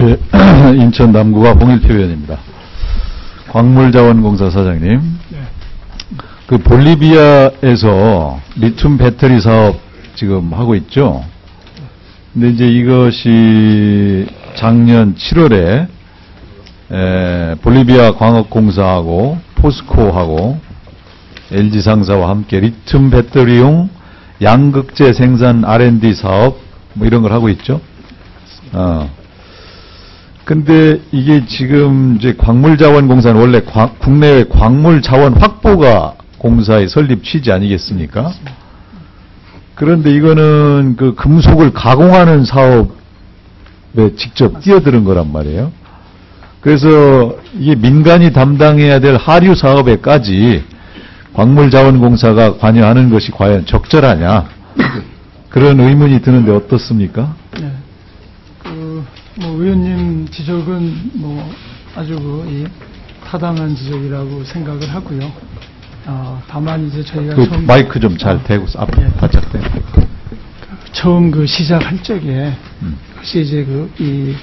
예, 인천 남구가 홍일표 의원입니다. 광물자원공사 사장님, 네. 그 볼리비아에서 리튬 배터리 사업 지금 하고 있죠. 근데 이제 이것이 작년 7월에 볼리비아 광업공사하고 포스코하고 LG상사와 함께 리튬 배터리용 양극재 생산 R&D 사업 뭐 이런 걸 하고 있죠. 근데 이게 지금 이제 광물자원공사는 원래 국내의 광물자원 확보가 공사의 설립 취지 아니겠습니까? 그런데 이거는 그 금속을 가공하는 사업에 직접 뛰어드는 거란 말이에요. 그래서 이게 민간이 담당해야 될 하류 사업에까지 광물자원공사가 관여하는 것이 과연 적절하냐, 그런 의문이 드는데 어떻습니까? 네. 의원님 지적은 아주 타당한 지적이라고 생각을 하고요. 다만 이제 저희가 처음 마이크 좀 잘 대고 앞에 예. 바짝 대고. 처음 시작할 적에 혹시 이제 이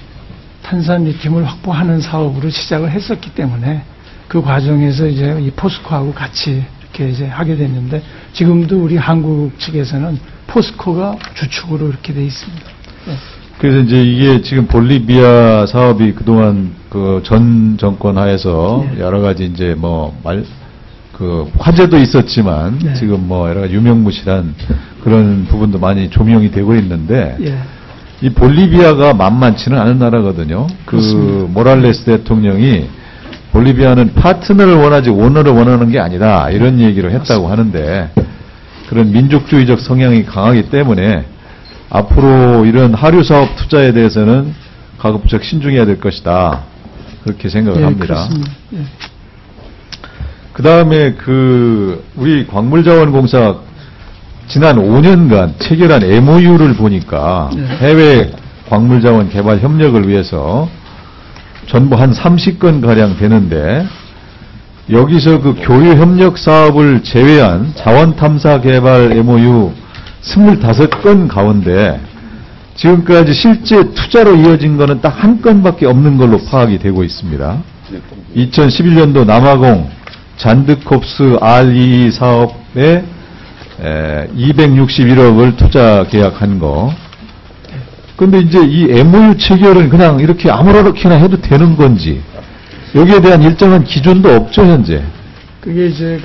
탄산 리튬을 확보하는 사업으로 시작을 했었기 때문에 그 과정에서 이제 이 포스코하고 같이 이렇게 이제 하게 됐는데, 지금도 우리 한국 측에서는 포스코가 주축으로 이렇게 돼 있습니다. 네. 그래서 이제 이게 지금 볼리비아 사업이 그동안 그 전 정권 하에서 네. 여러 가지 이제 화제도 있었지만 네. 지금 여러 가지 유명무실한 그런 부분도 많이 조명이 되고 있는데, 예. 이 볼리비아가 만만치는 않은 나라거든요. 그렇습니다. 모랄레스 대통령이 볼리비아는 파트너를 원하지 오너를 원하는 게 아니다, 이런 얘기를 했다고 하는데, 그런 민족주의적 성향이 강하기 때문에 앞으로 이런 하류 사업 투자에 대해서는 가급적 신중해야 될 것이다, 그렇게 생각을 합니다. 그렇습니다. 예. 그 다음에 우리 광물자원공사 지난 5년간 체결한 MOU를 보니까 네. 해외 광물자원 개발 협력을 위해서 전부 한 30건 가량 되는데, 여기서 그 교류 협력 사업을 제외한 자원 탐사 개발 MOU 25건 가운데 지금까지 실제 투자로 이어진 거는 딱 한 건밖에 없는 걸로 파악이 되고 있습니다. 2011년도 남아공 잔드콥스 R2 사업에 261억을 투자 계약한 거. 근데 이제 이 MOU 체결은 그냥 이렇게 아무렇게나 해도 되는 건지, 여기에 대한 일정한 기준도 없죠, 현재. 그게 이제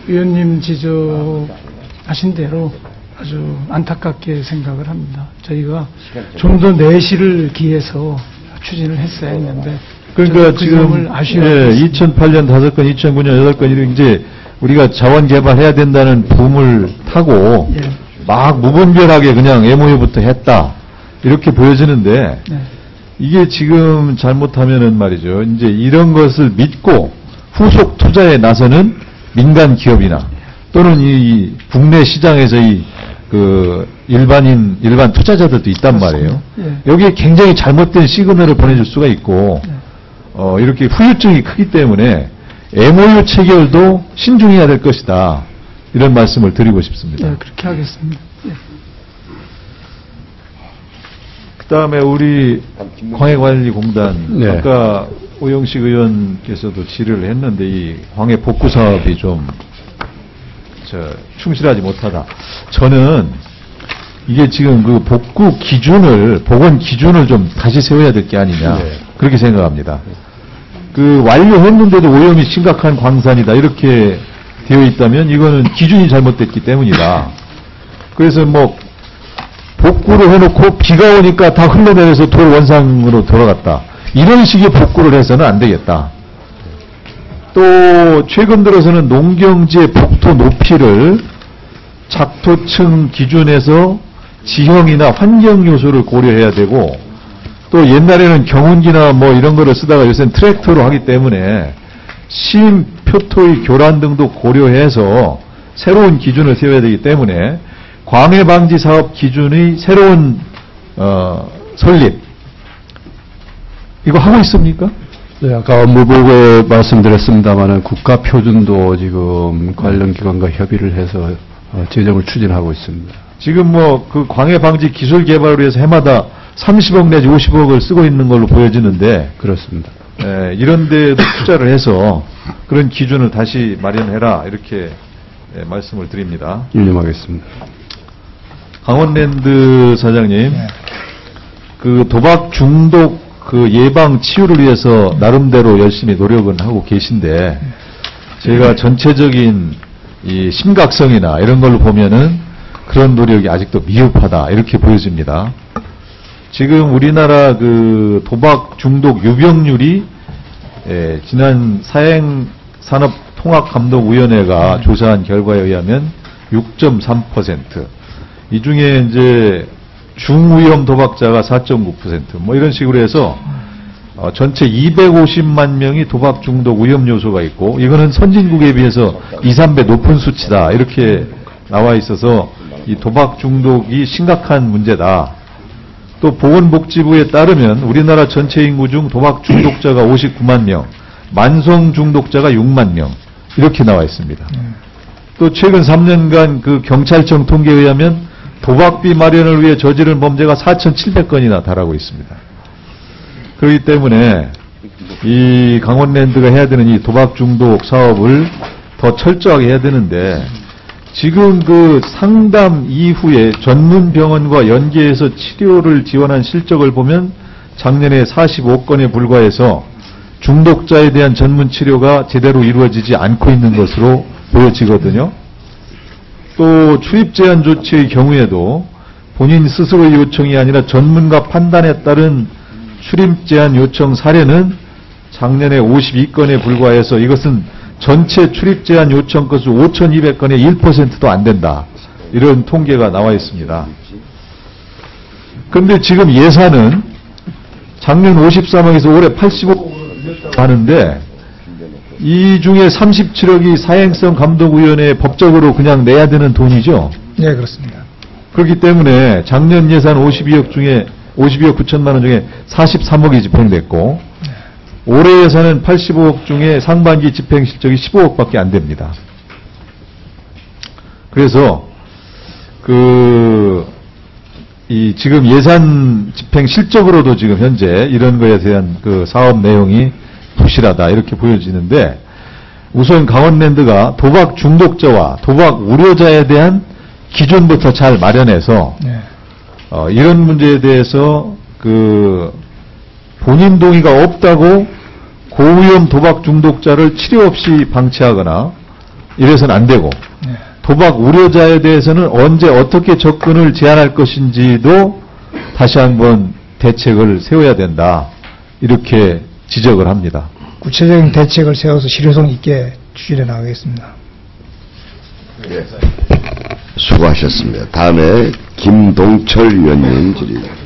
의원님 지적하신 대로 아주 안타깝게 생각을 합니다. 저희가 좀 더 내실을 기해서 추진을 했어야 했는데, 그러니까 지금 2008년 5건, 2009년 8건 이렇게 이제 우리가 자원 개발해야 된다는 붐을 타고 예. 막 무분별하게 그냥 MOU부터 했다, 이렇게 보여지는데, 네. 이게 지금 잘못하면은 말이죠, 이제 이런 것을 믿고 후속 투자에 나서는 민간 기업이나 또는 이 국내 시장에서 일반 투자자들도 있단 말이에요. 예. 여기에 굉장히 잘못된 시그널을 보내줄 수가 있고, 이렇게 후유증이 크기 때문에 MOU 체결도 신중해야 될 것이다, 이런 말씀을 드리고 싶습니다. 네, 그렇게 하겠습니다. 예. 그 다음에 우리 광해관리공단, 네. 아까 오영식 의원께서도 질의를 했는데, 이 광해 복구 사업이 좀 충실하지 못하다. 저는 이게 지금 복구 기준을, 복원 기준을 좀 다시 세워야 될 게 아니냐, 네. 그렇게 생각합니다. 완료했는데도 오염이 심각한 광산이다, 이렇게 되어 있다면 이거는 기준이 잘못됐기 때문이다. 그래서 복구를 해놓고 비가 오니까 다 흘러내려서 돌 원상으로 돌아갔다, 이런 식의 복구를 해서는 안 되겠다. 또 최근 들어서는 농경지의 폭토 높이를 작토층 기준에서 지형이나 환경 요소를 고려해야 되고, 또 옛날에는 경운기나 이런 거를 쓰다가 요새는 트랙터로 하기 때문에 시임 표토의 교란 등도 고려해서 새로운 기준을 세워야 되기 때문에 광해 방지 사업 기준의 새로운 설립, 이거 하고 있습니까? 네, 아까 업무보고에 말씀드렸습니다만은 국가 표준도 지금 관련 기관과 협의를 해서 제정을 추진하고 있습니다. 지금 광해 방지 기술 개발을 위해서 해마다 30억 내지 50억을 쓰고 있는 걸로 보여지는데 그렇습니다. 이런 데도 투자를 해서 그런 기준을 다시 마련해라 이렇게 말씀을 드립니다. 유념하겠습니다. 강원랜드 사장님, 그 도박 중독 그 예방 치유를 위해서 나름대로 열심히 노력은 하고 계신데 제가 전체적인 이 심각성이나 이런 걸로 보면은 그런 노력이 아직도 미흡하다 이렇게 보여집니다. 지금 우리나라 그 도박 중독 유병률이 지난 사행산업통합감독위원회가 조사한 결과에 의하면 6.3%, 이 중에 이제 중위험 도박자가 4.9%, 뭐 이런 식으로 해서 전체 250만 명이 도박 중독 위험 요소가 있고, 이거는 선진국에 비해서 2, 3배 높은 수치다 이렇게 나와 있어서 이 도박 중독이 심각한 문제다. 또 보건복지부에 따르면 우리나라 전체 인구 중 도박 중독자가 59만 명, 만성 중독자가 6만 명 이렇게 나와 있습니다. 또 최근 3년간 그 경찰청 통계에 의하면 도박비 마련을 위해 저지른 범죄가 4,700건이나 달하고 있습니다. 그렇기 때문에 이 강원랜드가 해야 되는 이 도박 중독 사업을 더 철저하게 해야 되는데, 지금 그 상담 이후에 전문 병원과 연계해서 치료를 지원한 실적을 보면 작년에 45건에 불과해서 중독자에 대한 전문 치료가 제대로 이루어지지 않고 있는 것으로 보여지거든요. 또 출입 제한 조치의 경우에도 본인 스스로의 요청이 아니라 전문가 판단에 따른 출입 제한 요청 사례는 작년에 52건에 불과해서 이것은 전체 출입 제한 요청 건수 5,200건의 1%도 안 된다. 이런 통계가 나와 있습니다. 그런데 지금 예산은 작년 53억에서 올해 85억으로 늘렸다고 하는데, 이 중에 37억이 사행성 감독위원회에 법적으로 그냥 내야 되는 돈이죠. 네, 그렇습니다. 그렇기 때문에 작년 예산 52억 9천만 원 중에 43억이 집행됐고, 올해 예산은 85억 중에 상반기 집행 실적이 15억밖에 안 됩니다. 그래서 지금 예산 집행 실적으로도 지금 현재 이런 거에 대한 그 사업 내용이 부실하다 이렇게 보여지는데, 우선 강원랜드가 도박 중독자와 도박 우려자에 대한 기준부터 잘 마련해서 이런 문제에 대해서 본인 동의가 없다고 고위험 도박 중독자를 치료 없이 방치하거나 이래서는 안 되고, 도박 우려자에 대해서는 언제 어떻게 접근을 제한할 것인지도 다시 한번 대책을 세워야 된다 이렇게 지적을 합니다. 구체적인 대책을 세워서 실효성 있게 추진해 나가겠습니다. 수고하셨습니다. 다음에 김동철 위원님 질의입니다.